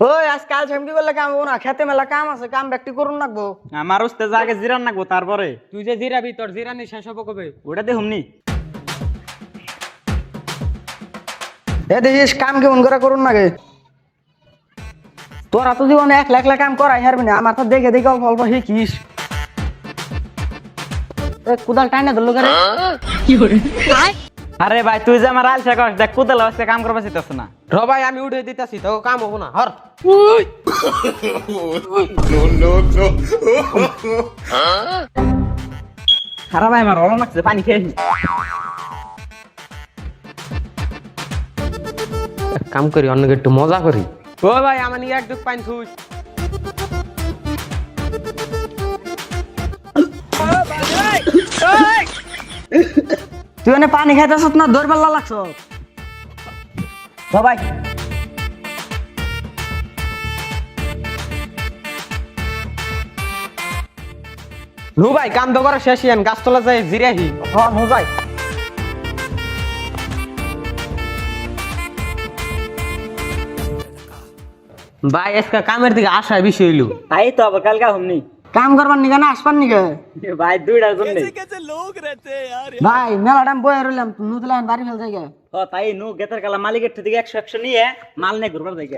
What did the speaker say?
ওই আজকাল সেমটি করলে কাম হবো না, খেতে মেলা কাম আছে, কাম ব্যক্তি করুন লাগবো। আমার উস্তে আগে জিরান নাকবো তারপরে তুই যে জিরাবি তোর জিরানি শেষ হবো কবে? ওটা দেখুমনি। এ দেখিস কাম কেমন করে করুন লাগে। তোরা তো জীবনে একলা একলা কাম করাই হারবি না, আমার তো দেখে দেখে অল্প অল্প শিখিস। কোদাল টাইনা ধরলো করে। আরে ভাই তুই যে আমার আলসা কস দেখ কুদাল হচ্ছে কাম করবা চিতাছ না। র ভাই আমি উঠে দিতেছি তো কাম হবো না হর। খারাপ ভাই আমার অল লাগছে পানি খেয়েছি। কাম করি অন্যকে একটু মজা করি। ও ভাই আমার নিয়ে এক দুধ পানি থুস। তুই অনেক পানি খাইতেছ না, দৌড় পাল্লা লাগছ সবাই। নু ভাই কাম তো করা শেষ ইয়ান গাছতলা যাই জিরাহি। ভাই ভাই আজকে কামের দিকে আসার বিষয় হইলো। তাই তো আবার কালকে হুমনি কাম করবার নিকে না আসবার নিকে। ভাই দুইটার জন্য। ভাই মেলা টাইম বয়ে রইলাম, নুতলা বাড়ি ফেল যাই। তাই নু গেতার কালা মালিকের থেকে 100 নিয়ে মাল নিয়ে ঘুরবার যাই।